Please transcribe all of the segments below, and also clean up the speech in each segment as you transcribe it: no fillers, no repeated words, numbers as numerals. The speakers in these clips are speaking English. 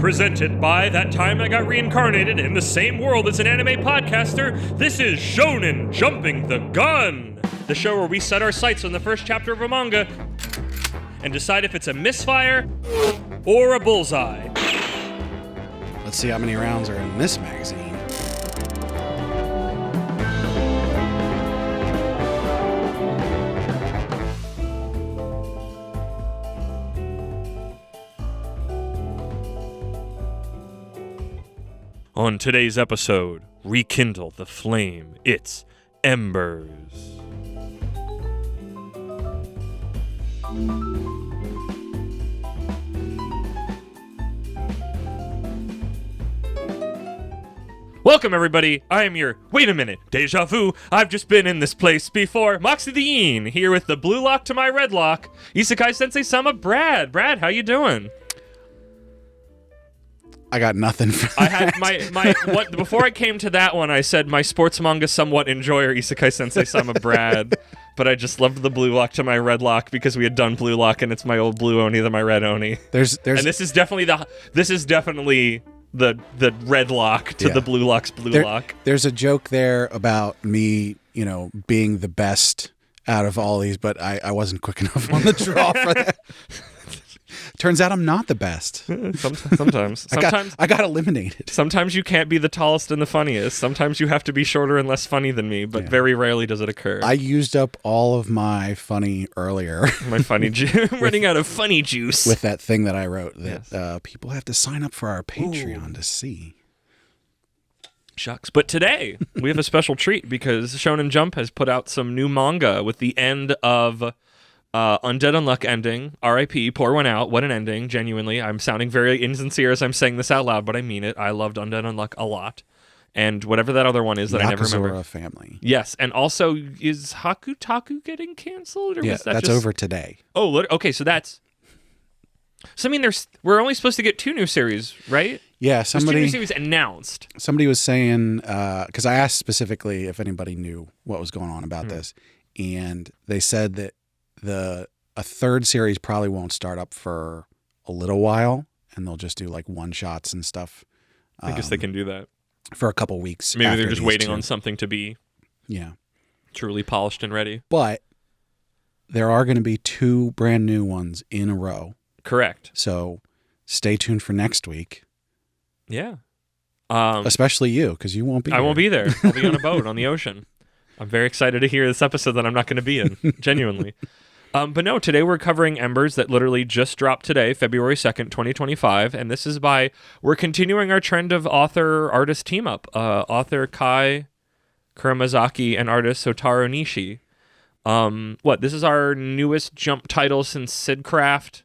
Presented by That Time I Got Reincarnated in the Same World as an Anime Podcaster, this is Shonen Jumping the Gun, the show where we set our sights on the first chapter of a manga and decide if it's a misfire or a bullseye. Let's see how many rounds are in this magazine. On today's episode, rekindle the flame. It's Embers. Welcome, everybody. I am your, wait a minute, deja vu. I've just been in this place before. Moxie the Yeen, here with the blue lock to my red lock. Isekai Sensei-Sama, Brad. Brad, how you doing? I got nothing for I had what before I came to that one, I said my sports manga somewhat enjoyer, Isekai Sensei-Sama, Brad. But I just loved the blue lock to my red lock because we had done blue lock and it's my old blue oni than my red oni. There's and this is definitely the red lock to the blue lock's blue lock. There's a joke there about me, being the best out of all these, but I wasn't quick enough on the draw for that. Turns out I'm not the best. Sometimes. I got eliminated. Sometimes you can't be the tallest and the funniest. Sometimes you have to be shorter and less funny than me, but very rarely does it occur. I used up all of my funny earlier. My funny juice. I'm running out of funny juice. With that thing that I wrote that people have to sign up for our Patreon to see. Shucks. But today, we have a special treat because Shonen Jump has put out some new manga with the end of Undead Unluck ending. R.I.P. Pour one out. What an ending. Genuinely. I'm sounding very insincere as I'm saying this out loud, but I mean it. I loved Undead Unluck a lot. And whatever that other one is that I never remember. Yakuza Family. Yes. And also, is Hakutaku getting canceled? Or was that that's just over today. Oh, okay. So that's... So, I mean, we're only supposed to get 2 new series, right? Yeah, There's 2 new series announced. Somebody was saying, because I asked specifically if anybody knew what was going on about this, and they said that a third series probably won't start up for a little while, and they'll just do like one shots and stuff. I guess they can do that for a couple weeks. Maybe they're just waiting on something to be truly polished and ready. But there are going to be 2 brand new ones in a row. Correct. So stay tuned for next week. Yeah. Especially you, because you won't be. I won't be there. I'll be on a boat on the ocean. I'm very excited to hear this episode that I'm not going to be in. Genuinely. But no, today we're covering Embers that literally just dropped today, February 2nd, 2025. And this is we're continuing our trend of author-artist team-up. Author Kai Kuramazaki and artist Hotaru Nishi. This is our newest Jump title since Sidcraft,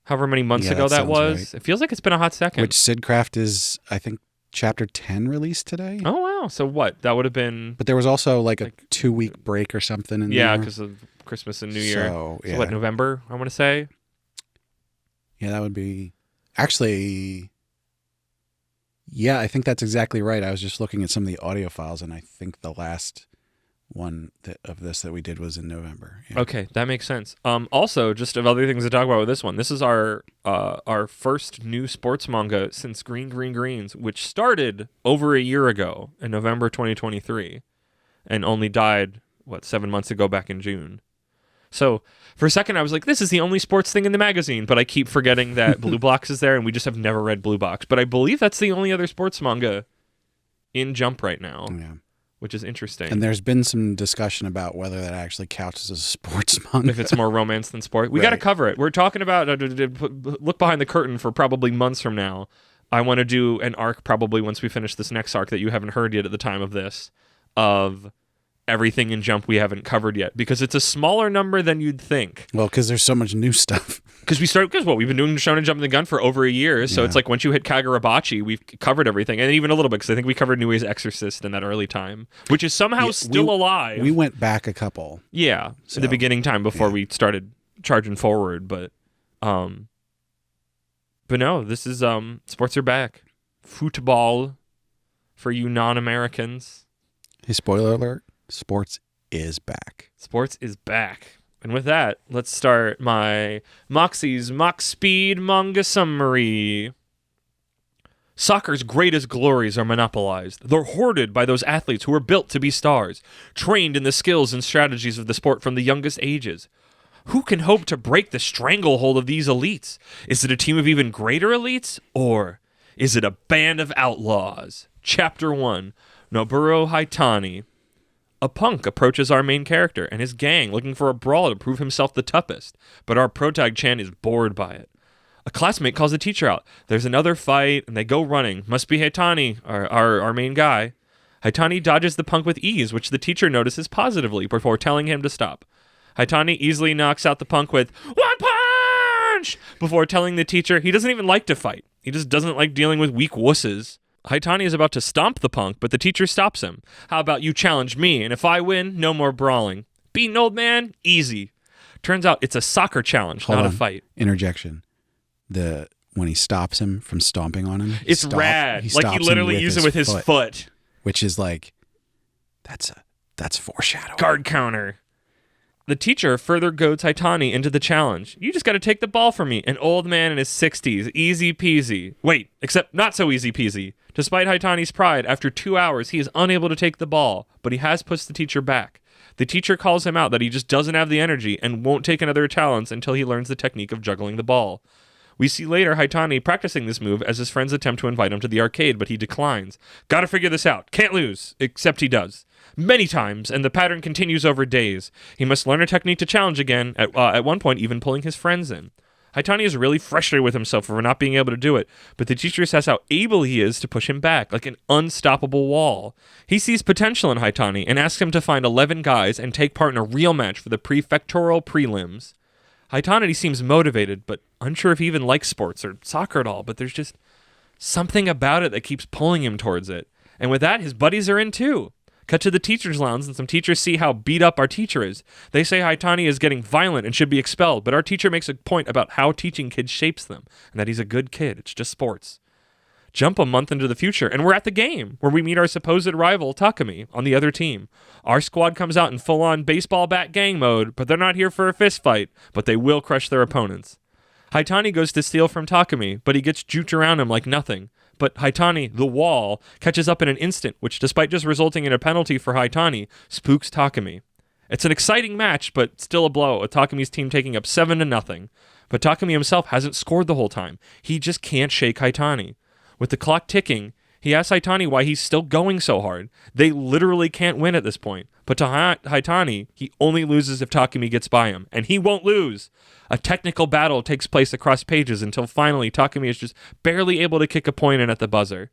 however many months ago that was. Right. It feels like it's been a hot second. Which Sidcraft is, I think, Chapter 10 released today. Oh, wow. So what? That would have been... But there was also like a 2-week break or something in there. Yeah, because of Christmas and New Year. So what, November, I want to say? Yeah, that would be... Actually, yeah, I think that's exactly right. I was just looking at some of the audio files, and I think the last one of this that we did was in November. Yeah. Okay, that makes sense. Also, just of other things to talk about with this one, this is our first new sports manga since Green Greens, which started over a year ago in November 2023 and only died, 7 months ago back in June. So for a second, I was like, this is the only sports thing in the magazine, but I keep forgetting that Blue Box is there and we just have never read Blue Box. But I believe that's the only other sports manga in Jump right now. Yeah. Which is interesting. And there's been some discussion about whether that actually counts as a sports manga. If it's more romance than sport. We got to cover it. We're talking about, look behind the curtain for probably months from now. I want to do an arc probably once we finish this next arc that you haven't heard yet at the time of this, of everything in Jump we haven't covered yet. Because it's a smaller number than you'd think. Well, because there's so much new stuff. Because we've been doing Shonen Jump in the Gun for over a year, so it's like once you hit Kagurabachi, we've covered everything, and even a little bit, because I think we covered Nue's Exorcist in that early time, which is somehow still alive. We went back a couple. Yeah, at the beginning time before we started charging forward, but no, this is, sports are back. Football for you non-Americans. Hey, spoiler alert, sports is back. Sports is back. And with that, let's start my Moxie's Mox Speed manga summary. Soccer's greatest glories are monopolized. They're hoarded by those athletes who are built to be stars, trained in the skills and strategies of the sport from the youngest ages. Who can hope to break the stranglehold of these elites? Is it a team of even greater elites? Or is it a band of outlaws? Chapter 1, Noboru Haitani. A punk approaches our main character and his gang looking for a brawl to prove himself the toughest, but our protag Chan is bored by it. A classmate calls the teacher out. There's another fight, and they go running. Must be Haitani, our main guy. Haitani dodges the punk with ease, which the teacher notices positively before telling him to stop. Haitani easily knocks out the punk with one punch before telling the teacher he doesn't even like to fight. He just doesn't like dealing with weak wusses. Haitani is about to stomp the punk, but the teacher stops him. How about you challenge me, and if I win, no more brawling. Beat an old man? Easy. Turns out it's a soccer challenge, not a fight. Interjection. When he stops him from stomping on him. It's rad. Like he literally uses it with his foot. Which is like, that's foreshadowing. Guard counter. The teacher further goads Haitani into the challenge. You just got to take the ball from me, an old man in his 60s. Easy peasy. Wait, except not so easy peasy. Despite Haitani's pride, after 2 hours, he is unable to take the ball, but he has pushed the teacher back. The teacher calls him out that he just doesn't have the energy and won't take another challenge until he learns the technique of juggling the ball. We see later Haitani practicing this move as his friends attempt to invite him to the arcade, but he declines. Gotta figure this out. Can't lose. Except he does. Many times, and the pattern continues over days. He must learn a technique to challenge again, at one point even pulling his friends in. Haitani is really frustrated with himself for not being able to do it, but the teacher says how able he is to push him back, like an unstoppable wall. He sees potential in Haitani and asks him to find 11 guys and take part in a real match for the prefectural prelims. Haitani seems motivated, but unsure if he even likes sports or soccer at all, but there's just something about it that keeps pulling him towards it. And with that, his buddies are in too. Cut to the teacher's lounge, and some teachers see how beat up our teacher is. They say Haitani is getting violent and should be expelled, but our teacher makes a point about how teaching kids shapes them, and that he's a good kid. It's just sports. Jump a month into the future, and we're at the game, where we meet our supposed rival, Takumi, on the other team. Our squad comes out in full-on baseball bat gang mode, but they're not here for a fist fight, but they will crush their opponents. Haitani goes to steal from Takumi, but he gets juked around him like nothing. But Haitani, the wall, catches up in an instant, which, despite just resulting in a penalty for Haitani, spooks Takumi. It's an exciting match, but still a blow, with Takumi's team taking up 7-0. But Takumi himself hasn't scored the whole time. He just can't shake Haitani. With the clock ticking, he asks Haitani why he's still going so hard. They literally can't win at this point. But to Haitani, he only loses if Takumi gets by him. And he won't lose. A technical battle takes place across pages until finally Takumi is just barely able to kick a point in at the buzzer.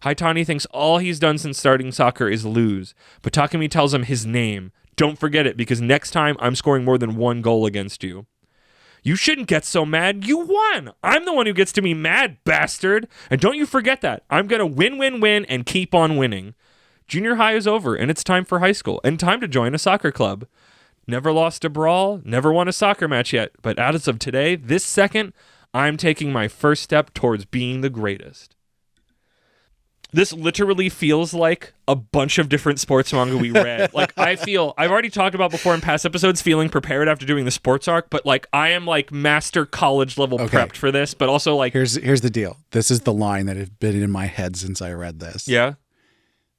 Haitani thinks all he's done since starting soccer is lose. But Takumi tells him his name. Don't forget it, because next time I'm scoring more than 1 goal against you. You shouldn't get so mad. You won. I'm the one who gets to be mad, bastard. And don't you forget that. I'm going to win, and keep on winning. Junior high is over, and it's time for high school, and time to join a soccer club. Never lost a brawl, never won a soccer match yet, but as of today, this second, I'm taking my first step towards being the greatest. This literally feels like a bunch of different sports manga we read. Like, I've already talked about before in past episodes feeling prepared after doing the sports arc, but like I am like master college level prepped for this, but also like... Here's the deal. This is the line that has been in my head since I read this. Yeah?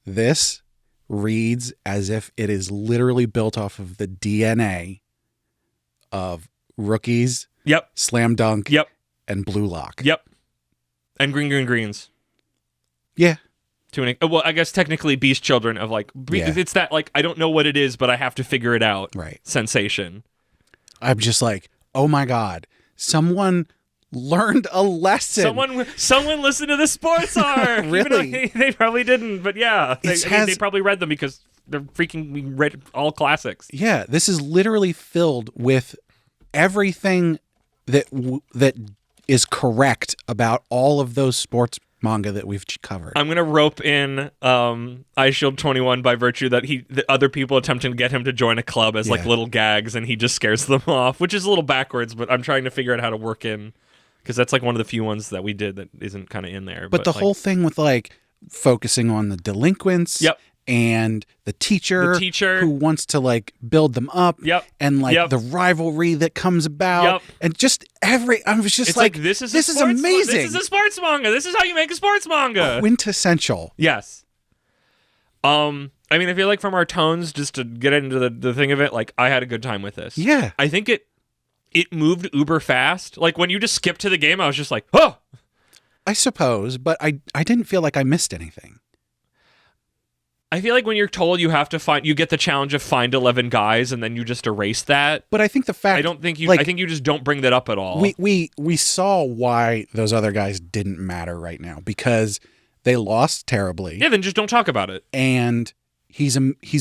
This reads as if it is literally built off of the DNA of Rookies, Yep, Slam Dunk, Yep, and Blue Lock. Yep, and Greens. Yeah. Well, I guess technically Beast Children of like, it's that like, I don't know what it is, but I have to figure it out. Right. Sensation. I'm just like, oh my God, someone learned a lesson. Someone listened to the sports arc. Really? They probably didn't, but yeah. They probably read them because we read all classics. Yeah, this is literally filled with everything that is correct about all of those sports manga that we've covered. I'm gonna rope in Ice Shield 21 by virtue that the other people attempting to get him to join a club as like little gags, and he just scares them off, which is a little backwards, but I'm trying to figure out how to work in, because that's like one of the few ones that we did that isn't kind of in there. But the whole thing with like focusing on the delinquents, yep, and the teacher who wants to like build them up, and like the rivalry that comes about, and just I was just like, this is amazing. This is a sports manga. This is how you make a sports manga. Quintessential. Yes. I mean, I feel like from our tones, just to get into the thing of it, like I had a good time with this. Yeah. I think it moved uber fast. Like when you just skipped to the game, I was just like, oh. I suppose, but I didn't feel like I missed anything. I feel like when you're told you have to you get the challenge of find 11 guys and then you just erase that. But I think the fact... I think you just don't bring that up at all. We saw why those other guys didn't matter right now, because they lost terribly. Yeah, then just don't talk about it. And he's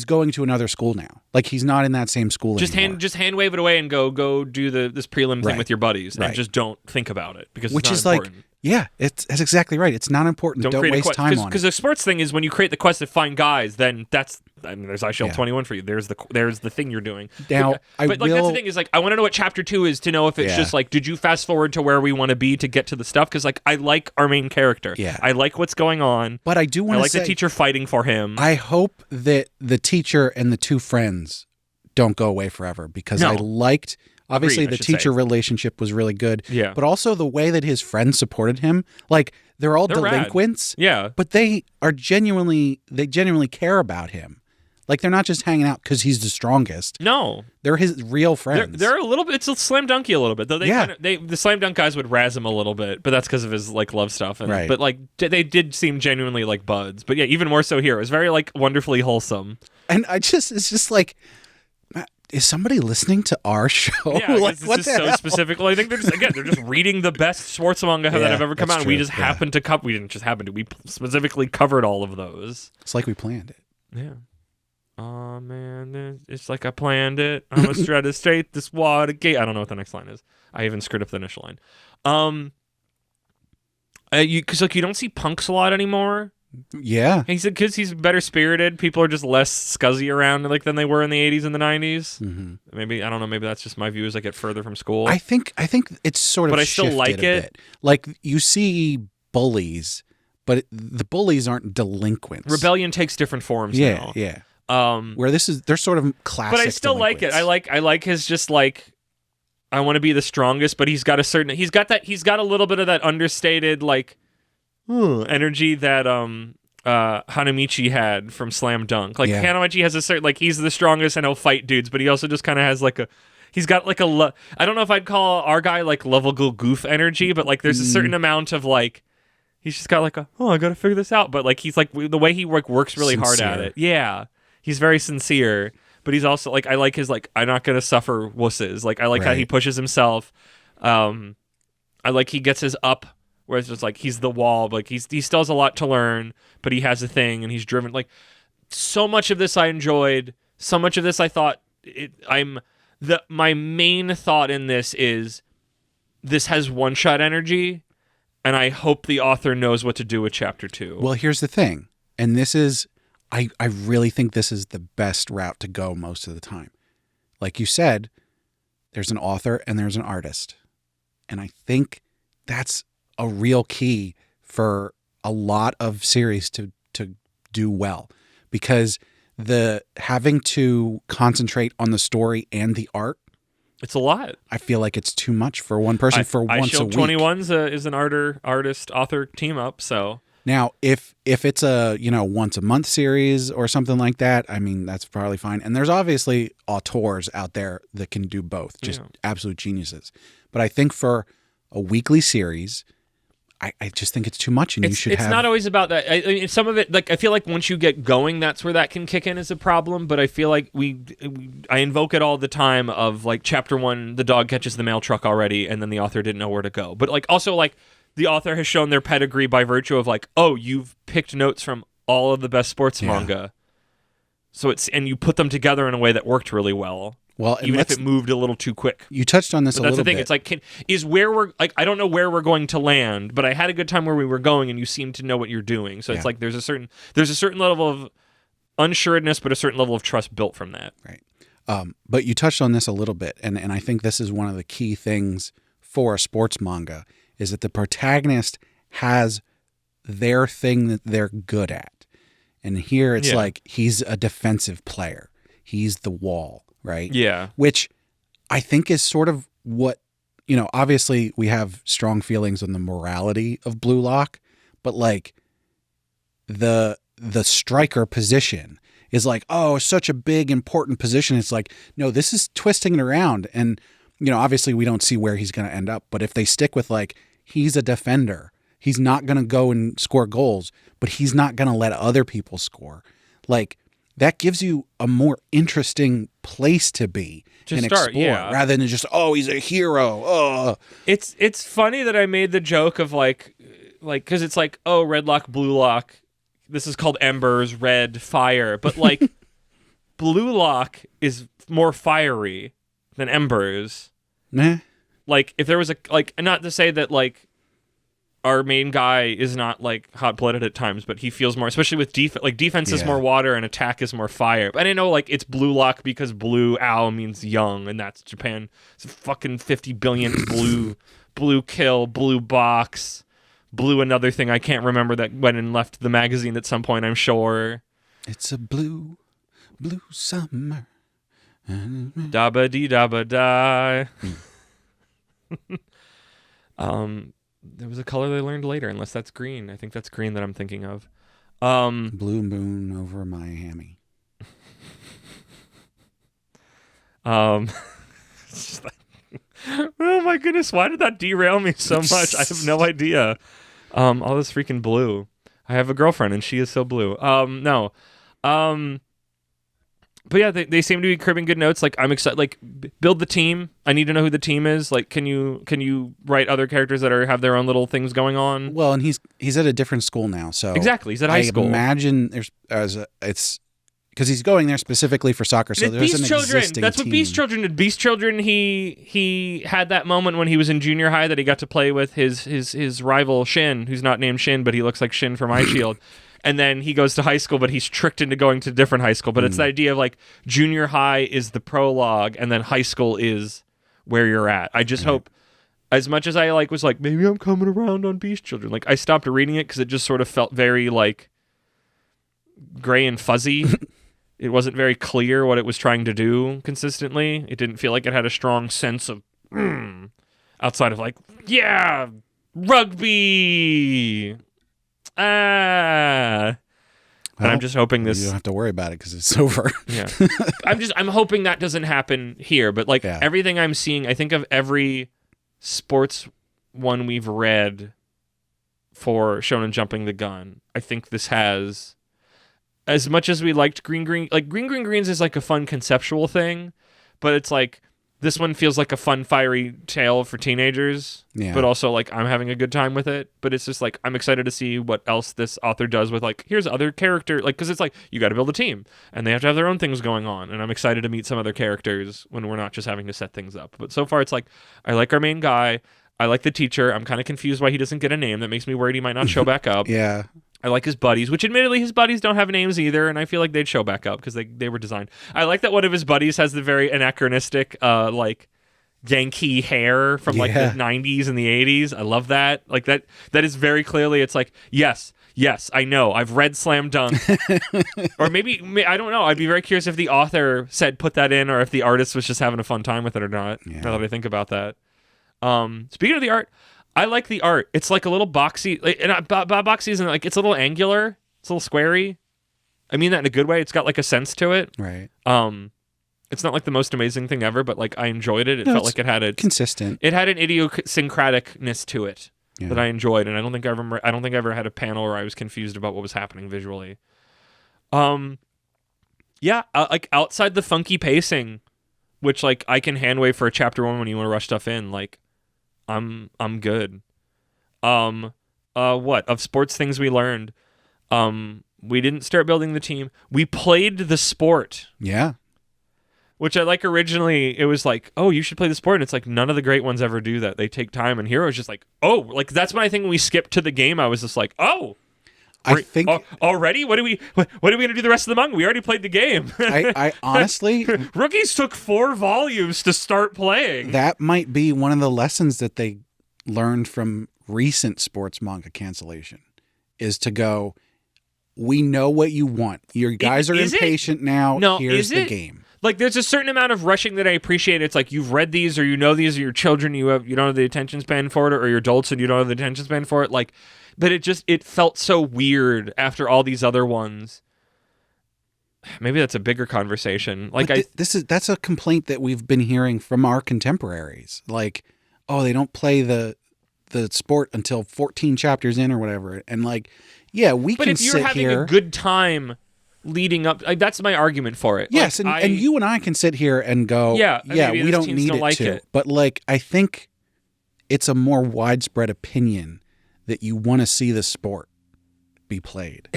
going to another school now. Like, he's not in that same school anymore. Just hand wave it away and go do this prelim thing with your buddies, and just don't think about it, because it's not important. Like, yeah, that's exactly right. It's not important. Don't waste time on it. Because the sports thing is when you create the quest to find guys, then there's iShell 21 for you. There's the thing you're doing. Now, that's the thing is, like, I want to know what chapter 2 is to know if it's just like, did you fast forward to where we want to be to get to the stuff? Because like, I like our main character. Yeah. I like what's going on. But I do want to say, the teacher fighting for him. I hope that the teacher and the two friends don't go away forever, because I liked... Obviously, the teacher relationship was really good. Yeah. But also the way that his friends supported him. Like, they're all delinquents. Rad. Yeah. But they genuinely care about him. Like, they're not just hanging out because he's the strongest. No. They're his real friends. They're a little bit, it's a slam dunky a little bit. Though the slam dunk guys would razz him a little bit, but that's because of his like love stuff. And, But like, they did seem genuinely like buds. But yeah, even more so here. It was very like wonderfully wholesome. And it's just like... Is somebody listening to our show? Yeah, like, this is so specific. Well, I think they're just reading the best sports manga that have ever come out. And we just happened to we didn't just happen to. We specifically covered all of those. It's like we planned it. Yeah. Oh man, it's like I planned it. I must try to straight this water gate. I don't know what the next line is. I even screwed up the initial line. Because like you don't see punks a lot anymore. Yeah. He said because he's better spirited, people are just less scuzzy around like than they were in the 80s and the 90s. Mm-hmm. Maybe, I don't know, maybe that's just my view as I get further from school. I think it's sort of But I still like it. Bit. Like, you see bullies, but the bullies aren't delinquents. Rebellion takes different forms now. Yeah. Where they're sort of classic. But I still like it. I like his just like, I want to be the strongest, but he's got a little bit of that understated like energy that Hanamichi had from Slam Dunk. Like Hanamichi has a certain like he's the strongest and he'll fight dudes, but he also just kind of has like he's got like I don't know if I'd call our guy like lovable goof energy, but like there's a certain amount of like he's just got like I gotta figure this out, but like he's like the way he works really hard at it. Yeah, he's very sincere, but he's also like I like his like I'm not gonna suffer wusses. Like I like how he pushes himself. I like he gets his up. Where it's just like he's the wall, but like he still has a lot to learn, but he has a thing and he's driven. Like so much of this I enjoyed. So much of this I thought my main thought in this is this has one shot energy, and I hope the author knows what to do with chapter 2. Well, here's the thing, and this is I really think this is the best route to go most of the time. Like you said, there's an author and there's an artist, and I think that's a real key for a lot of series to do well, because the having to concentrate on the story and the art, it's a lot. I feel like it's too much for one person once a week. 21 is an artist author team up. So now if it's a once a month series or something like that, I mean that's probably fine. And there's obviously auteurs out there that can do both, just absolute geniuses. But I think for a weekly series, I just think it's too much, and you should have... It's not always about that. I mean, some of it, like, I feel like once you get going, that's where that can kick in as a problem, but I feel like I invoke it all the time of, like, chapter 1, the dog catches the mail truck already, and then the author didn't know where to go. But, like, also, like, the author has shown their pedigree by virtue of, like, oh, you've picked notes from all of the best sports manga. So and you put them together in a way that worked really well. Well, even if it moved a little too quick. You touched on this a little bit. That's the thing. It's like, I don't know where we're going to land, but I had a good time where we were going, and you seem to know what you're doing. So it's like there's a certain level of unsureness, but a certain level of trust built from that. Right. But you touched on this a little bit, and I think this is one of the key things for a sports manga, is that the protagonist has their thing that they're good at. And here it's Yeah. like he's a defensive player. He's the wall, right? Yeah. Which I think is sort of what, obviously we have strong feelings on the morality of Blue Lock, but like the striker position is like, oh, such a big, important position. It's like, no, this is twisting it around. And, obviously we don't see where he's going to end up. But if they stick with like, he's a defender, he's not going to go and score goals, but he's not going to let other people score. Like, that gives you a more interesting place to be and explore rather than just, oh, he's a hero. Oh, it's funny that I made the joke of like, because it's like, oh, red lock, blue lock. This is called Embers, red, fire. But like, blue lock is more fiery than Embers. Meh. Like, if there was not to say that like our main guy is not like hot-blooded at times, but he feels more, especially with defense. Like, defense is more water and attack is more fire. But I didn't know like it's blue lock because blue owl means young, and that's Japan. It's a fucking 50 billionth blue kill, blue box, blue another thing I can't remember that went and left the magazine at some point, I'm sure. It's a blue summer. Dabba dee dabba die. There was a color they learned later, unless that's green. I think that's green that I'm thinking of. Blue moon over my hammy. It's just like, oh my goodness, why did that derail me so much? I have no idea. All this freaking blue. I have a girlfriend and she is so blue. No. But yeah, they seem to be cribbing good notes. Like, I'm excited. Like, build the team. I need to know who the team is. Like, can you write other characters that have their own little things going on? Well, and he's at a different school now, so exactly, he's at high school. I imagine it's because he's going there specifically for soccer. So there's Beast an Children. existing That's team. what Beast Children did. Beast Children. He had that moment when he was in junior high that he got to play with his rival Shin, who's not named Shin, but he looks like Shin from iShield. And then he goes to high school, but he's tricked into going to a different high school. But it's the idea of like junior high is the prologue, and then high school is where you're at. I just hope, as much as I was like, maybe I'm coming around on Beast Children. Like, I stopped reading it because it just sort of felt very like gray and fuzzy. It wasn't very clear what it was trying to do consistently. It didn't feel like it had a strong sense of outside of like, yeah, rugby. And I'm just hoping this. You don't have to worry about it because it's over. Yeah, I'm hoping that doesn't happen here. But like everything I'm seeing, I think of every sports one we've read for Shonen Jumping the Gun. I think this has, as much as we liked Green Greens is like a fun conceptual thing, but it's like this one feels like a fun, fiery tale for teenagers, but also like I'm having a good time with it. But it's just like I'm excited to see what else this author does with like, here's other character, like, because it's like you got to build a team and they have to have their own things going on. And I'm excited to meet some other characters when we're not just having to set things up. But so far it's like I like our main guy. I like the teacher. I'm kind of confused why he doesn't get a name. That makes me worried he might not show back up. Yeah. I like his buddies, which admittedly his buddies don't have names either, and I feel like they'd show back up because they were designed. I like that one of his buddies has the very anachronistic like Yankee hair from like the 90s and the 80s. I love that. Like that is very clearly, it's like, yes, I know. I've read Slam Dunk. Or maybe, I don't know. I'd be very curious if the author said put that in or if the artist was just having a fun time with it or not, now that I think about that. Speaking of the art, I like the art. It's like a little boxy, boxy isn't like, it's a little angular. It's a little squarey. I mean that in a good way. It's got like a sense to it. Right. It's not like the most amazing thing ever, but like I enjoyed it. It felt like it had a consistent. It had an idiosyncraticness to it that I enjoyed, and I don't think I ever had a panel where I was confused about what was happening visually. Like outside the funky pacing, which like I can hand wave for a chapter 1 when you want to rush stuff in. Like, I'm good. What of sports things we learned? We didn't start building the team. We played the sport. Yeah. Which I like originally, it was like, oh, you should play the sport. And it's like, none of the great ones ever do that. They take time. And here it was just like, oh, like that's when I think when we skipped to the game, I was just like, oh, I think already? What are we going to do the rest of the manga? We already played the game. I honestly, Rookies took 4 volumes to start playing. That might be one of the lessons that they learned from recent sports manga cancellation is to go, we know what you want. Your guys are Is it? impatient now. No, Here's is the it? game. Like, there's a certain amount of rushing that I appreciate. It's like you've read these, or you know these, or your children, you don't have the attention span for it, or you're adults and you don't have the attention span for it. Like, but it felt so weird after all these other ones. Maybe that's a bigger conversation. Like, that's a complaint that we've been hearing from our contemporaries. Like, oh, they don't play the sport until 14 chapters in or whatever. And like, yeah, we but can if you're sit having here. a good time leading up, like, that's my argument for it. Yes, like, and you and I can sit here and go, maybe we those don't teens need don't it like to. it. But like, I think it's a more widespread opinion that you want to see the sport be played.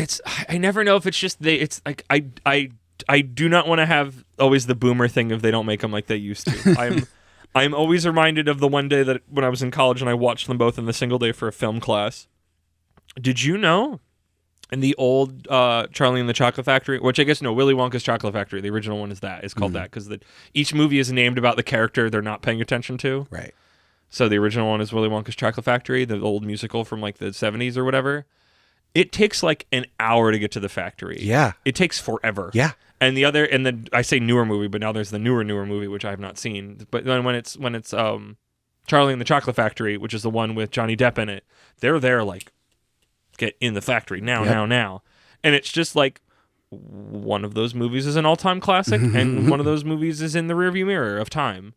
I never know if it's just it's like I do not want to have always the boomer thing if they don't make them like they used to. I'm always reminded of the one day that when I was in college and I watched them both in the single day for a film class. Did you know in the old Charlie and the Chocolate Factory, which I guess Willy Wonka's Chocolate Factory, the original one is called that because each movie is named about the character they're not paying attention to. Right. So the original one is Willy Wonka's Chocolate Factory, the old musical from like the 70s or whatever. It takes like an hour to get to the factory. Yeah. It takes forever. Yeah. And then I say newer movie, but now there's the newer movie, which I have not seen. But then when it's Charlie and the Chocolate Factory, which is the one with Johnny Depp in it, they're there like, get in the factory now. And it's just like, one of those movies is an all-time classic, and one of those movies is in the rearview mirror of time.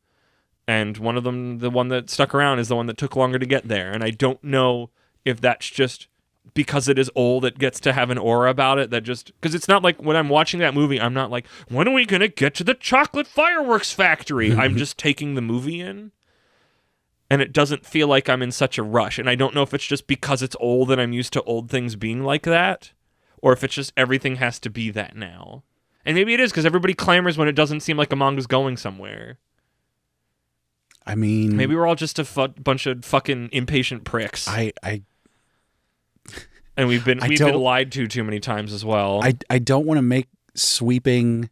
And one of them, the one that stuck around, is the one that took longer to get there. And I don't know if that's just because it is old, it gets to have an aura about it that just... Because it's not like when I'm watching that movie, I'm not like, when are we going to get to the chocolate fireworks factory? I'm just taking the movie in. And it doesn't feel like I'm in such a rush. And I don't know if it's just because it's old and I'm used to old things being like that, or if it's just everything has to be that now. And maybe it is because everybody clamors when it doesn't seem like a manga's going somewhere. I mean... Maybe we're all just a bunch of fucking impatient pricks. And we've been lied to too many times as well. I don't want to make sweeping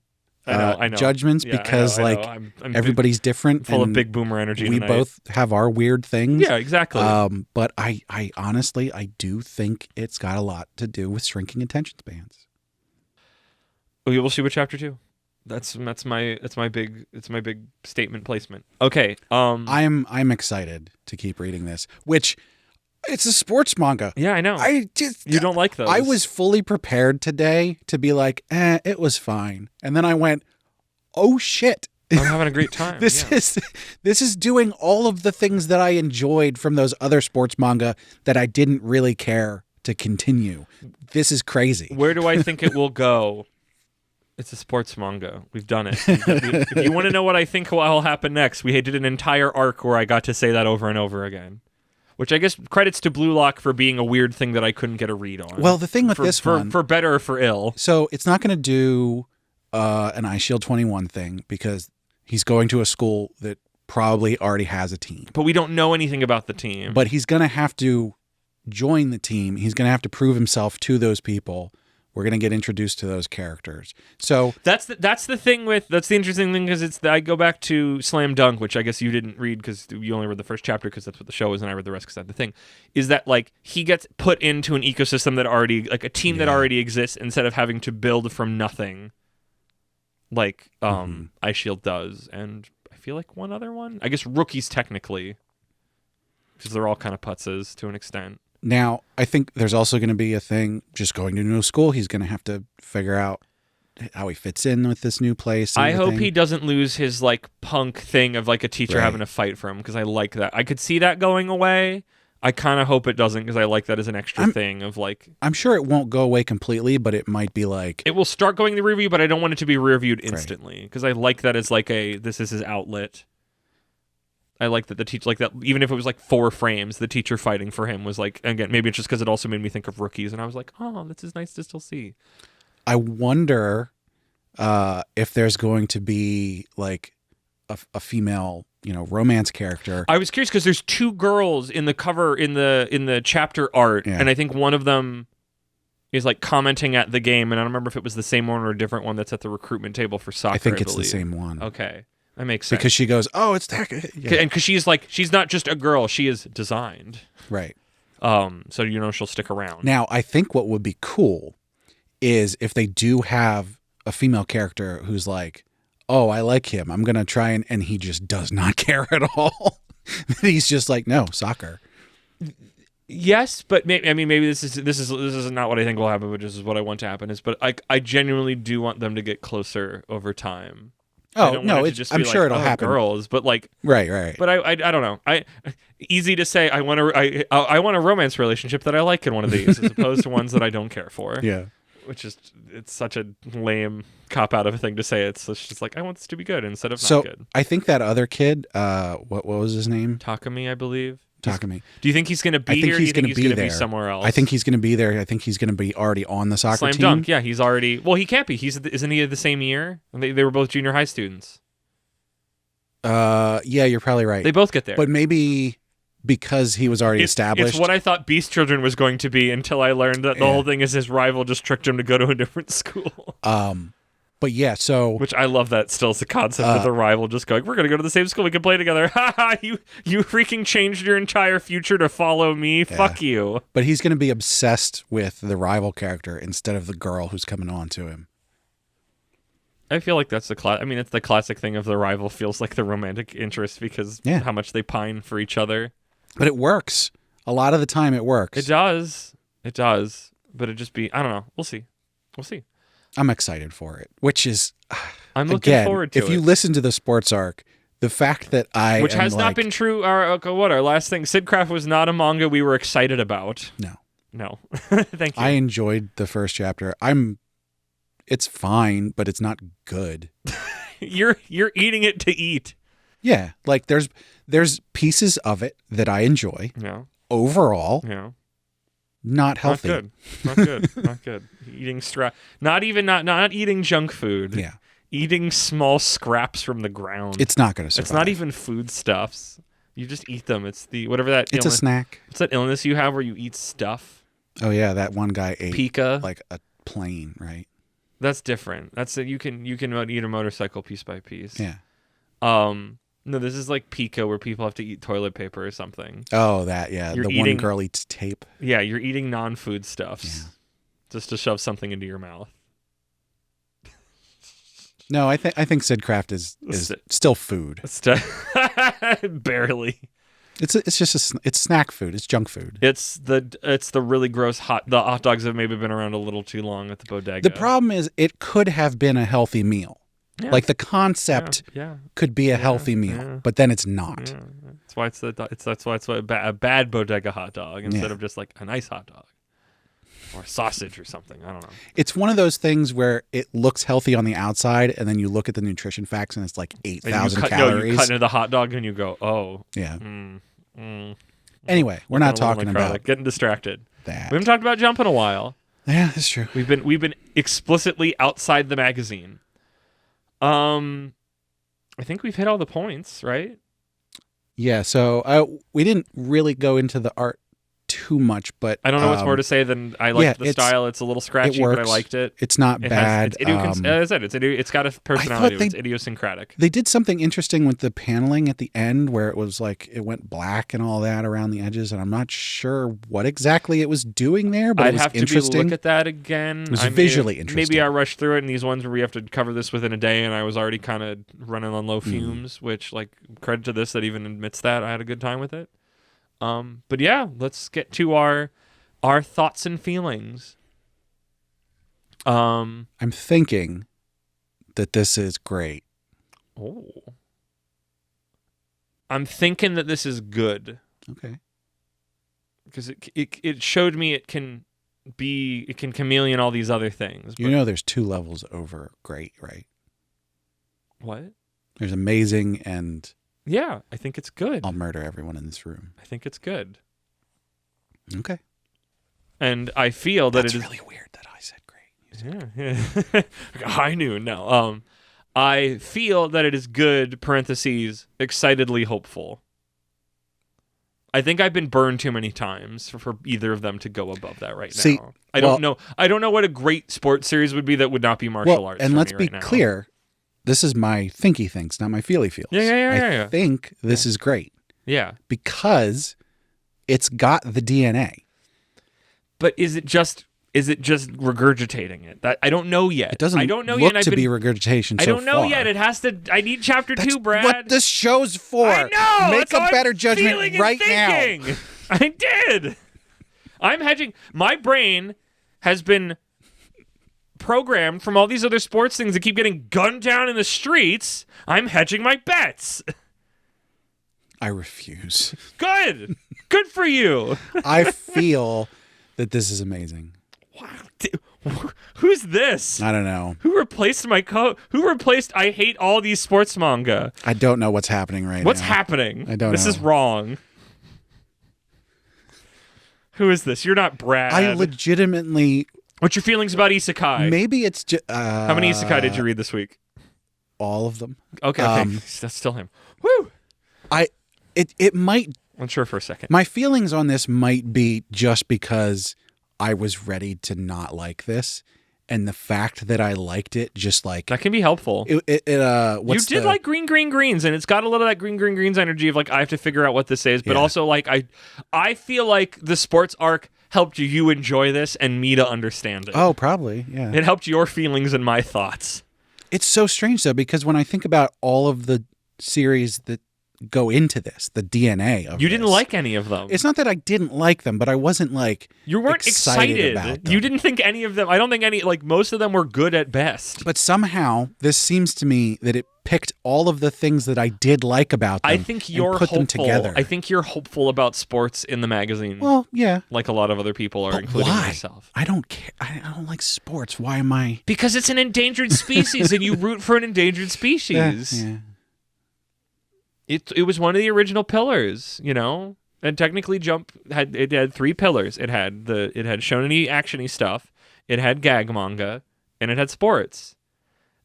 I know. judgments because I know. like I'm everybody's different. full of big boomer energy. We tonight. both have our weird things. Yeah, exactly. But I honestly, I do think it's got a lot to do with shrinking attention spans. We will see with chapter 2. That's my big statement placement. Okay. I'm excited to keep reading this, which it's a sports manga. Yeah, I know. You don't like those. I was fully prepared today to be like, it was fine. And then I went, oh shit. I'm having a great time. This is doing all of the things that I enjoyed from those other sports manga that I didn't really care to continue. This is crazy. Where do I think it will go? It's a sports manga. We've done it. If you want to know what I think will happen next, we did an entire arc where I got to say that over and over again. Which I guess credits to Blue Lock for being a weird thing that I couldn't get a read on. Well, the thing with this one... For better or for ill. So it's not going to do an iShield 21 thing because he's going to a school that probably already has a team. But we don't know anything about the team. But he's going to have to join the team. He's going to have to prove himself to those people. We're going to get introduced to those characters. So that's the interesting thing because I go back to Slam Dunk, which I guess you didn't read because you only read the first chapter because that's what the show is, and I read the rest because that's the thing. Is that like he gets put into an ecosystem that already, like a team that already exists, instead of having to build from nothing, like iShield does, and I feel like one other one. I guess Rookies technically, because they're all kind of putzes to an extent. Now, I think there's also going to be a thing, just going to a new school, he's going to have to figure out how he fits in with this new place. I hope he doesn't lose his like punk thing of like a teacher having to fight for him, because I like that. I could see that going away. I kind of hope it doesn't, because I like that as an extra thing of like... I'm sure it won't go away completely, but it might be like... It will start going the rear view, but I don't want it to be rear viewed instantly, because I like that as like this is his outlet. I like that the teacher, like that, even if it was like 4 frames, the teacher fighting for him was like, again, maybe it's just because it also made me think of Rookies, and I was like, oh, this is nice to still see. I wonder if there's going to be like a female, romance character. I was curious because there's 2 girls in the cover in the chapter art, and I think one of them is like commenting at the game, and I don't remember if it was the same one or a different one that's at the recruitment table for soccer. I think it's the same one. Okay. That makes sense. Because she goes, oh, it's that. Yeah. And because she's like, she's not just a girl, she is designed. Right. So she'll stick around. Now, I think what would be cool is if they do have a female character who's like, oh, I like him, I'm going to try and he just does not care at all. He's just like, no, soccer. Yes, but maybe this is not what I think will happen, but this is what I want to happen. But I genuinely do want them to get closer over time. Oh no, I'm sure it'll happen. Girls, but like right. But I don't know. Easy to say. I want a romance relationship that I like in one of these, as opposed to ones that I don't care for. Yeah, which is it's such a lame cop out of a thing to say. It's just like I want this to be good instead of so not good. I think that other kid, what was his name? Takumi, I believe. Takumi. Do you think he's going to be here? Or do you think he's going to be somewhere else? I think he's going to be there. I think he's going to be already on the soccer team. team. Slam dunk. Yeah, he's already. Well, he can't be. Isn't he the same year? They were both junior high students. Yeah, you're probably right. They both get there. But maybe because he was already established. It's what I thought Beast Children was going to be until I learned that the whole thing is his rival just tricked him to go to a different school. But yeah, so which I love that still is the concept of the rival just going, we're gonna go to the same school, we can play together. Ha you freaking changed your entire future to follow me. Yeah. Fuck you. But he's gonna be obsessed with the rival character instead of the girl who's coming on to him. I feel like that's it's the classic thing of the rival feels like the romantic interest because how much they pine for each other. But it works. A lot of the time it works. It does. But it just be, I don't know. We'll see. I'm excited for it, which is, I'm looking forward to it. If you listen to the sports arc, the fact that which has not been true. Our last thing, Sidcraft was not a manga we were excited about. No. Thank you. I enjoyed the first chapter. It's fine, but it's not good. You're eating it to eat. Yeah, like there's pieces of it that I enjoy. Yeah. Overall. Yeah. Not healthy. Not good. Eating not eating junk food. Yeah. Eating small scraps from the ground. It's not going to survive. It's not even foodstuffs. You just eat them. It's It's a snack. What's that illness you have where you eat stuff? Oh yeah, that one guy ate Pika. Like a plane, right? That's different. You can eat a motorcycle piece by piece. Yeah. No, this is like Pica where people have to eat toilet paper or something. Oh, that, yeah. One girl eats tape. Yeah, you're eating non-food stuffs just to shove something into your mouth. No, I think Sidcraft is still food. Barely. It's just it's snack food. It's junk food. It's the really gross hot dogs that have maybe been around a little too long at the bodega. The problem is it could have been a healthy meal. Yeah. Like the concept could be a healthy meal, but then it's not. Yeah. That's why it's a bad bodega hot dog instead of just like a nice hot dog or sausage or something. I don't know. It's one of those things where it looks healthy on the outside, and then you look at the nutrition facts, and it's like 8,000 calories. No, you cut into the hot dog and you go, oh, yeah. Anyway, we're not talking about getting distracted. That we haven't talked about Jump in a while. Yeah, that's true. We've been explicitly outside the magazine. I think we've hit all the points, right? Yeah, so we didn't really go into the art too much, but I don't know what's more to say than I liked the style. It's a little scratchy, but I liked it. It's not bad. As I said, it's got a personality. It's idiosyncratic. They did something interesting with the paneling at the end where it was like it went black and all that around the edges, and I'm not sure what exactly it was doing there, but it was interesting. I'd have to look at that again. It was visually interesting. Maybe I rushed through it in these ones where we have to cover this within a day, and I was already kind of running on low fumes, which, like, credit to this that even admits that. I had a good time with it. But yeah, let's get to our thoughts and feelings. I'm thinking that this is great. Oh. I'm thinking that this is good. Okay. Because it showed me it can chameleon all these other things. You know there's 2 levels over great, right? What? There's amazing and... Yeah, I think it's good. I'll murder everyone in this room. I think it's good. Okay. And I feel that it is really weird that I said great. Yeah. High noon. No. I feel that it is good, parentheses, excitedly hopeful. I think I've been burned too many times for either of them to go above that right now. I don't know. I don't know what a great sports series would be that would not be martial arts. And let's be clear. This is my thinky thinks, not my feely feels. Yeah. I think this is great. Yeah. Because it's got the DNA. But is it just Is it just regurgitating it? That I don't know yet. It doesn't I don't know look yet. to be regurgitation I so don't know far. yet. It has to. I need chapter 2, Brad. What this show's for. I know. Make that's a better judgment feeling right and now. I did. I'm hedging. My brain has been programmed from all these other sports things that keep getting gunned down in the streets. I'm hedging my bets. I refuse. Good. Good for you. I feel that this is amazing. Wow. Who's this? I don't know. Who replaced my Who replaced I hate all these sports manga? I don't know what's happening right What's now. happening? I don't know. This is wrong. Who is this? You're not Brad. I legitimately... What's your feelings about Isekai? Maybe it's just... How many Isekai did you read this week? All of them. Okay. That's still him. Woo! It might... I'm sure for a second. My feelings on this might be just because I was ready to not like this, and the fact that I liked it just like... That can be helpful. You did like Green Greens, and it's got a little of that Green Greens energy of like, I have to figure out what this is, but also like, I feel like the sports arc helped you enjoy this and me to understand it. Oh, probably, yeah. It helped your feelings and my thoughts. It's so strange, though, because when I think about all of the series that go into this, the DNA of You didn't like any of them. It's not that I didn't like them, but I wasn't like you weren't excited about them. You didn't think any of them. I don't think any, like most of them were good at best. But somehow this seems to me that it picked all of the things that I did like about them. I think you're and put hopeful. them together. I think you're hopeful about sports in the magazine. Well, yeah, like a lot of other people are, but including why? myself. I don't care. I don't like sports. Why am I? Because it's an endangered species, and you root for an endangered species. Yeah. It was one of the original pillars, you know. And technically, Jump had 3 pillars. It had shonen-y, action-y stuff. It had gag manga, and it had sports.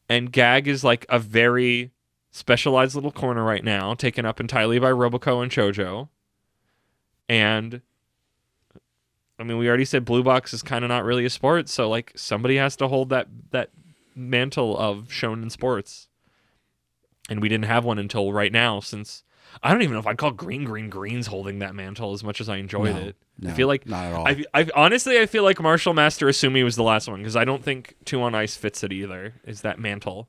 And gag is like a very specialized little corner right now, taken up entirely by Roboco and Shoujo. And I mean, we already said Blue Box is kind of not really a sport, so like somebody has to hold that mantle of shonen sports. And we didn't have one until right now, since I don't even know if I'd call Green Greens holding that mantle as much as I enjoyed it. No, I feel like not at all. I feel like Martial Master Asumi was the last one, because I don't think 2 on Ice fits it either. Is that mantle?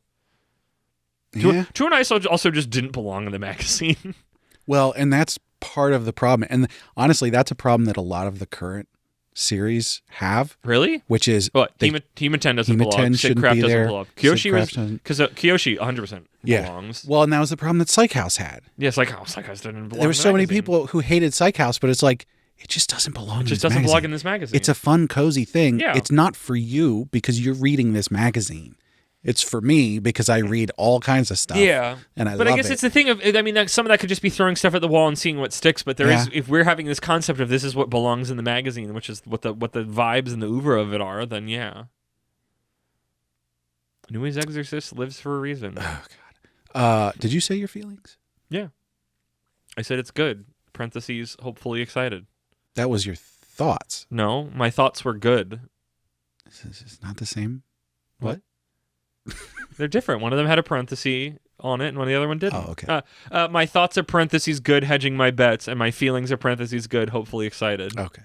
Yeah. 2 on Ice also just didn't belong in the magazine. Well, and that's part of the problem. And honestly, that's a problem that a lot of the current series have. Really? Which is what? Hematen doesn't belong. Sidcraft doesn't belong. Kyoshi was because Kyoshi 100% belongs. Well, and that was the problem that Psych House had. Yeah, Psych House didn't belong. There were so many people who hated Psych House, but it's like it just doesn't belong. It just doesn't belong in this magazine. It's a fun, cozy thing. Yeah. It's not for you because you're reading this magazine. It's for me because I read all kinds of stuff. Yeah, and I but love I guess it. it's the thing of, I mean, some of that could just be throwing stuff at the wall and seeing what sticks. But there is, if we're having this concept of this is what belongs in the magazine, which is what the vibes and the oeuvre of it are, then yeah. Nui's Exorcist lives for a reason. Oh God. Did you say your feelings? Yeah, I said it's good. Parentheses, hopefully excited. That was your thoughts. No, my thoughts were good. This is not the same. What? They're different. One of them had a parenthesis on it, and the other one didn't. Oh, okay. My thoughts are parentheses good, hedging my bets, and my feelings are parentheses good, hopefully excited. Okay.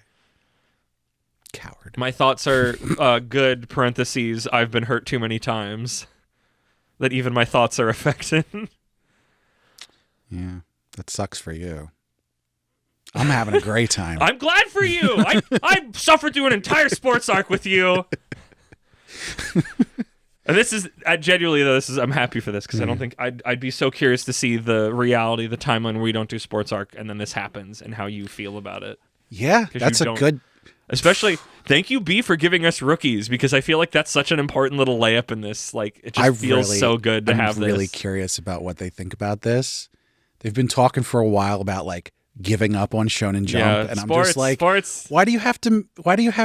Coward. My thoughts are good, parentheses I've been hurt too many times that even my thoughts are affected. Yeah, that sucks for you. I'm having a great time. I'm glad for you. I suffered through an entire sports arc with you. And this is genuinely though. I'm happy for this because I don't think I'd be so curious to see the reality, the timeline where we don't do sports arc, and then this happens, and how you feel about it. Yeah, that's a good. Especially, thank you, B, for giving us rookies, because I feel like that's such an important little layup in this. Like, it just feels so good to have this. I'm really curious about what they think about this. They've been talking for a while about like giving up on Shonen Jump, and I'm just like, why do you have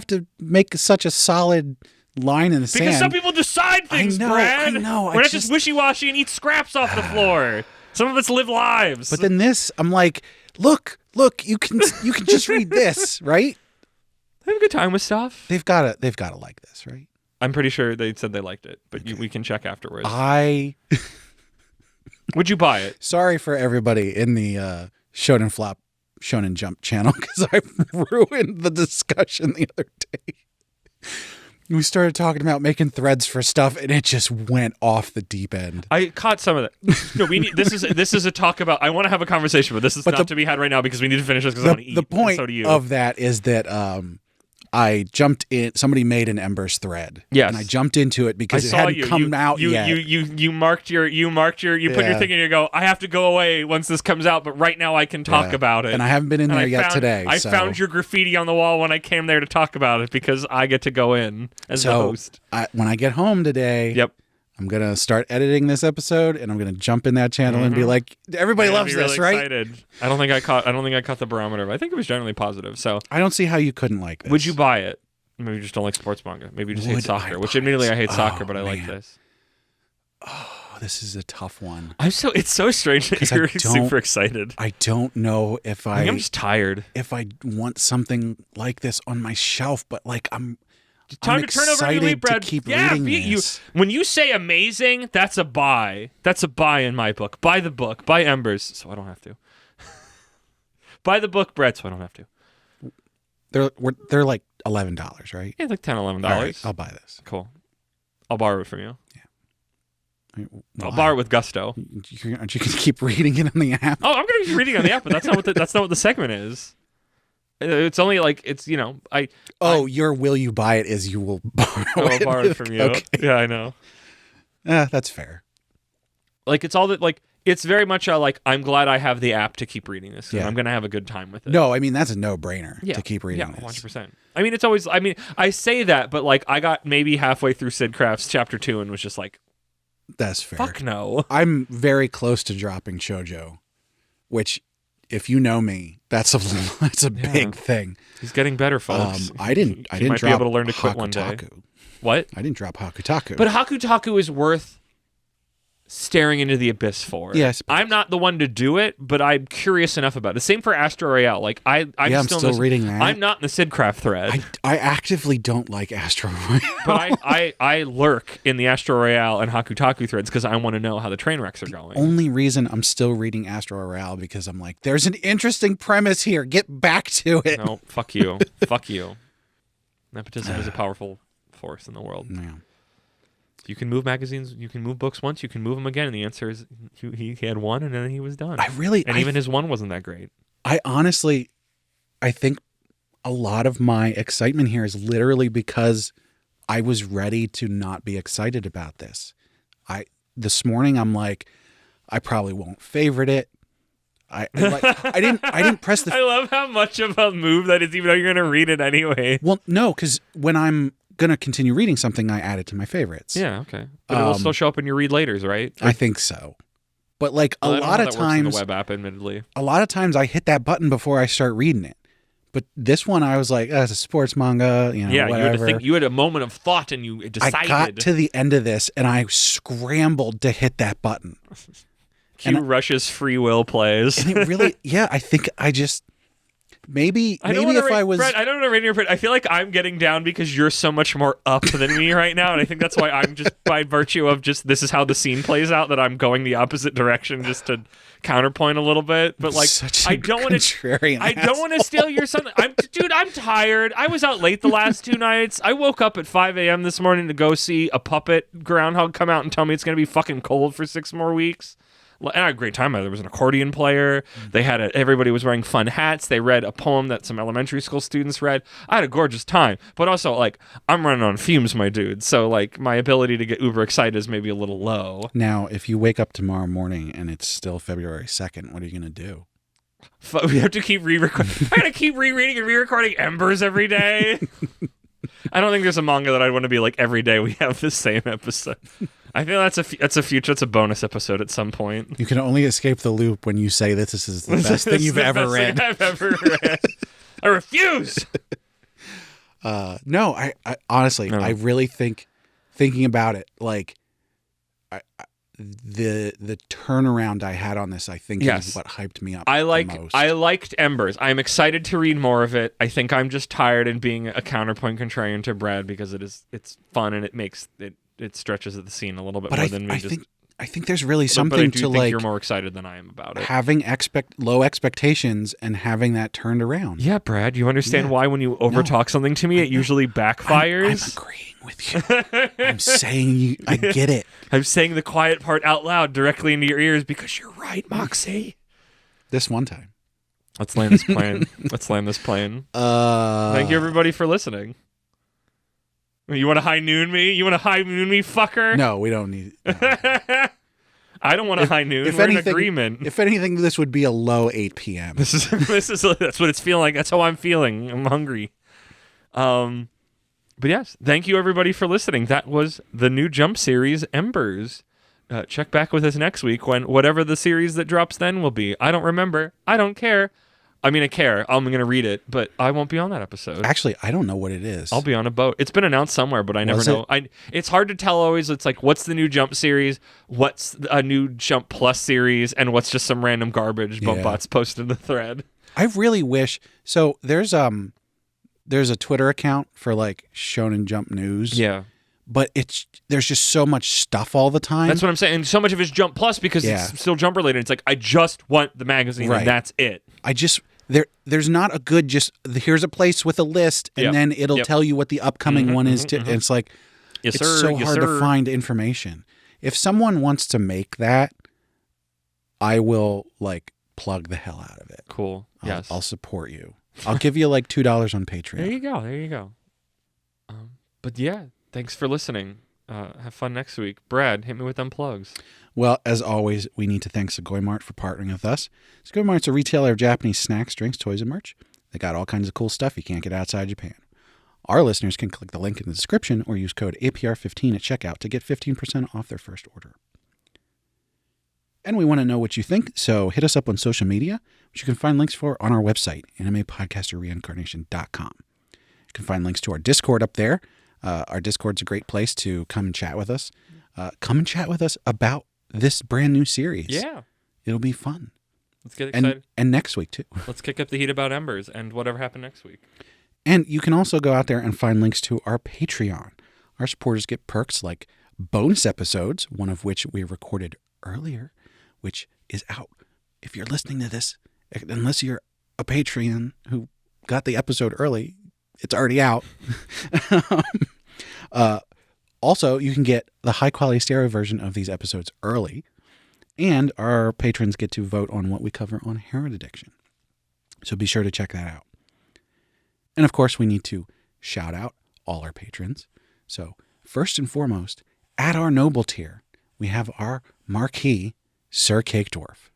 to make such a solid line in the sand? Because some people decide things, Brad. I know. We're not just wishy-washy and eat scraps off the floor. Some of us live lives. But then this, I'm like, look, you can just read this, right? They have a good time with stuff. They've got to like this, right? I'm pretty sure they said they liked it, but we can check afterwards. Would you buy it? Sorry for everybody in the Shonen Jump channel because I ruined the discussion the other day. We started talking about making threads for stuff, and it just went off the deep end. I caught some of that. No, we need. This is a talk about. I want to have a conversation, but this is not to be had right now because we need to finish this because I want to eat. The point so do you. of that is that I jumped in. Somebody made an Embers thread. Yes, and I jumped into it because it hadn't come out yet. You marked your put your thing in. You go. I have to go away once this comes out, but right now I can talk about it. And I haven't been in there yet today. I found your graffiti on the wall when I came there to talk about it because I get to go in as the host. When I get home today, yep. I'm going to start editing this episode, and I'm going to jump in that channel and be like, everybody loves this, really right? Excited. I don't think I caught the barometer, but I think it was generally positive. So I don't see how you couldn't like this. Would you buy it? Maybe you just don't like sports manga. Maybe you just hate soccer, which admittedly I hate soccer, but I like this. Oh, this is a tough one. It's so strange that you're super excited. I don't know if I think I'm just tired. If I want something like this on my shelf, but like I'm to turn over your leaf, Brad. Keep reading this. When you say amazing, that's a buy. That's a buy in my book. Buy the book. Buy Embers, so I don't have to. Buy the book, Brett, so I don't have to. They're like $11, right? Yeah, like $10, $11. All right, I'll buy this. Cool. I'll borrow it from you. Yeah. I'll borrow it with gusto. Aren't you going to keep reading it on the app? Oh, I'm going to keep reading on the app, but that's not what the segment is. It's only like it's your will you buy it is you will borrow I'll borrow it from you. Okay. Yeah, I know. That's fair. Like it's all that like it's very much I'm glad I have the app to keep reading this. I'm going to have a good time with it. No, I mean that's a no-brainer to keep reading this. 100%. I mean it's always I say that, but like I got maybe halfway through Sid Craft's chapter 2 and was just like, that's fair. Fuck no. I'm very close to dropping shoujo, which if you know me, that's a big thing. He's getting better, folks. I didn't might drop be able to learn to quit one day. What? I didn't drop Hakutaku. But Hakutaku is worth staring into the abyss for. Yes. I'm not the one to do it, but I'm curious enough about it. The same for Astro Royale. Like I'm still reading that. I'm not in the Sidcraft thread. I actively don't like Astro Royale. But I lurk in the Astro Royale and Hakutaku threads because I want to know how the train wrecks are going. Only reason I'm still reading Astro Royale because I'm like, there's an interesting premise here. Get back to it. No, fuck you. Fuck you. Nepotism is a powerful force in the world. Yeah. You can move magazines, you can move books once, you can move them again, and the answer is he had one and then he was done. Even his one wasn't that great. I think a lot of my excitement here is literally because I was ready to not be excited about this. This morning I'm like, I probably won't favorite it. I didn't press the. I love how much of a move that is, even though you're going to read it anyway. Well, no, because when I'm gonna continue reading something, I add it to my favorites. Yeah, okay, but it'll still show up in your read laters, right? I think so. But like a lot of times, works in the web app, admittedly, a lot of times I hit that button before I start reading it. But this one, I was like, it's a sports manga, whatever. You had a moment of thought, and you decided. I got to the end of this, and I scrambled to hit that button. Rush's free will plays, and it really, I think I just. Maybe if I was... Brett, I don't want to rate your print. I feel like I'm getting down because you're so much more up than me right now, and I think that's why I'm just, by virtue of just this is how the scene plays out, that I'm going the opposite direction just to counterpoint a little bit. But like, I don't want to steal your something. I'm tired. I was out late the last 2 nights. I woke up at 5 a.m. this morning to go see a puppet groundhog come out and tell me it's going to be fucking cold for 6 more weeks. And I had a great time. There was an accordion player. They had everybody was wearing fun hats. They read a poem that some elementary school students read. I had a gorgeous time. But also, like, I'm running on fumes, my dude. So, like, my ability to get uber excited is maybe a little low. Now, if you wake up tomorrow morning and it's still February 2nd, what are you going to do? We have to keep re-recording. I got to keep rereading and re-recording Embers every day. I don't think there's a manga that I'd want to be like every day we have the same episode. I feel that's a bonus episode at some point. You can only escape the loop when you say this is the best thing you've ever read. I've ever read. I refuse. No, I honestly, I really thinking about it, like the turnaround I had on this, I think is what hyped me up. I liked Embers. I'm excited to read more of it. I think I'm just tired and being a counterpoint contrarian to Brad because it's fun and it makes it stretches the scene a little bit more than me. I think there's really but I something do to think like you're more excited than I am about it. having low expectations and having that turned around. Yeah, Brad, you understand Yeah. why when you overtalk something to me, it usually backfires? I'm agreeing with you. I'm saying I get it. I'm saying the quiet part out loud directly into your ears because you're right, Moxie. This one time. Let's land this plane. Let's land this plane. Thank you, everybody, for listening. You want to high noon me? You want to high noon me, fucker? No, we don't need it. I don't want to high noon. We're in agreement. If anything, this would be a low 8 p.m. This is that's what it's feeling like. That's how I'm feeling. I'm hungry. But yes, thank you everybody for listening. That was the new Jump series, Embers. Check back with us next week when whatever the series that drops then will be. I don't remember. I don't care. I mean, I care. I'm going to read it, but I won't be on that episode. Actually, I don't know what it is. I'll be on a boat. It's been announced somewhere, but I never know. It's hard to tell always. It's like, what's the new Jump series? What's a new Jump Plus series? And what's just some random garbage BumpBots posted in the thread? I really wish. So there's a Twitter account for like Shonen Jump news. Yeah. But there's just so much stuff all the time. That's what I'm saying. And so much of it's Jump Plus because it's still Jump related. It's like, I just want the magazine and that's it. There's not a good just here's a place with a list and then it'll tell you what the upcoming one is. And it's like it's so hard to find information. If someone wants to make that, I will like plug the hell out of it. Cool. I'll support you. I'll give you like $2 on Patreon. There you go. But yeah, thanks for listening. Have fun next week. Brad, hit me with them plugs. Well, as always, we need to thank Sugoi Mart for partnering with us. Sugoi Mart's a retailer of Japanese snacks, drinks, toys, and merch. They got all kinds of cool stuff you can't get outside Japan. Our listeners can click the link in the description or use code APR15 at checkout to get 15% off their first order. And we want to know what you think, so hit us up on social media, which you can find links for on our website, animepodcasterreincarnation.com. You can find links to our Discord up there. Our Discord's a great place to come and chat with us. Come and chat with us about this brand new series. Yeah. It'll be fun. Let's get excited. And next week, too. Let's kick up the heat about Embers and whatever happened next week. And you can also go out there and find links to our Patreon. Our supporters get perks like bonus episodes, one of which we recorded earlier, which is out. If you're listening to this, unless you're a Patreon who got the episode early, it's already out. Also, you can get the high-quality stereo version of these episodes early, and our patrons get to vote on what we cover on heroin addiction. So be sure to check that out. And, of course, we need to shout out all our patrons. So, first and foremost, at our noble tier, we have our marquee, Sir Cake Dwarf.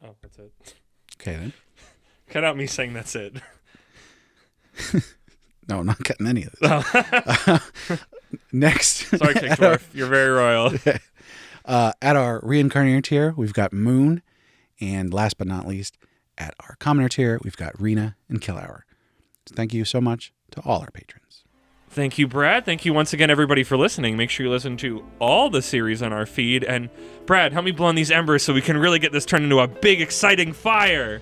Oh, that's it. Okay, then. Cut out me saying that's it. No, I'm not cutting any of this. Next. Sorry, Cake Dwarf. You're very royal. At our reincarnator tier, we've got Moon. And last but not least, at our commoner tier, we've got Rena and Kill Hour. So thank you so much to all our patrons. Thank you, Brad. Thank you once again, everybody, for listening. Make sure you listen to all the series on our feed. And Brad, help me blow on these embers so we can really get this turned into a big, exciting fire.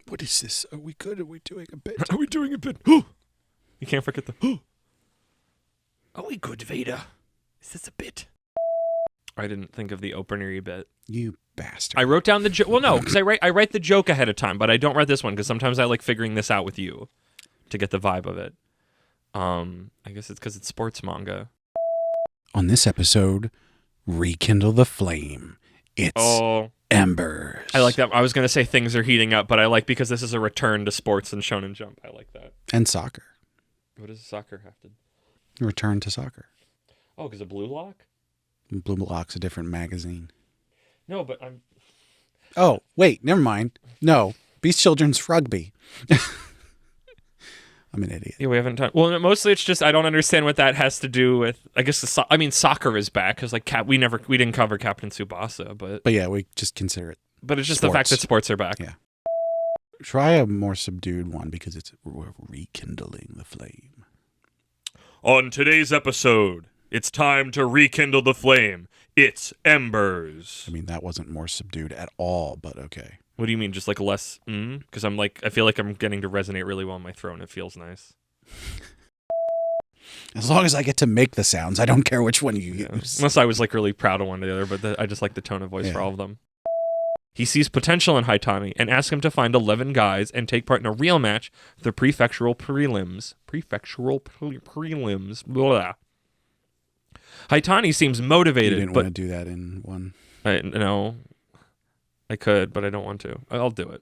What is this? Are we good? Are we doing a bit? Are we doing a bit? You can't forget the. Are we good, Vader? Is this a bit? I didn't think of the opener bit. You bastard. I wrote down the joke. Well, no, because I write the joke ahead of time, but I don't write this one because sometimes I like figuring this out with you to get the vibe of it. I guess it's because it's sports manga. On this episode, rekindle the flame. It's Embers. I like that. I was going to say things are heating up, but I like because this is a return to sports and Shonen Jump. I like that. And soccer. What does soccer have to? Return to soccer. Oh, because of Blue Lock? Blue Lock's a different magazine. No, but I'm... Oh, wait, never mind. No, Beast Children's rugby. I'm an idiot. Yeah, we haven't done. Well, mostly it's just I don't understand what that has to do with. I guess soccer is back because like we didn't cover Captain Tsubasa, but yeah, we just consider it. But it's just sports. the fact that sports are back. Yeah. Try a more subdued one because we're rekindling the flame. On today's episode, it's time to rekindle the flame. It's Embers. I mean, that wasn't more subdued at all, but okay. What do you mean? Just like less? Because I feel like I'm getting to resonate really well in my throat and it feels nice. As long as I get to make the sounds, I don't care which one you use. Unless I was like really proud of one or the other, but I just like the tone of voice for all of them. He sees potential in Haitani and asks him to find 11 guys and take part in a real match for the prefectural prelims. Blah. Haitani seems motivated. You didn't want to do that in one. No, I could, but I don't want to. I'll do it.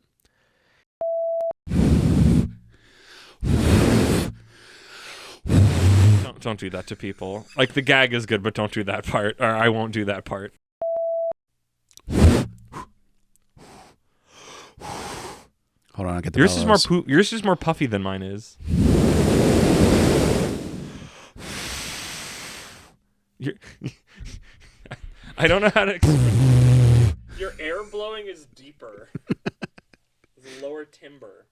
Don't do that to people. Like the gag is good, but don't do that part. Or I won't do that part. Hold on, I'll get the yours bellows. Yours is more puffy than mine is. I don't know how to explain. Your air blowing is deeper. It's lower timbre.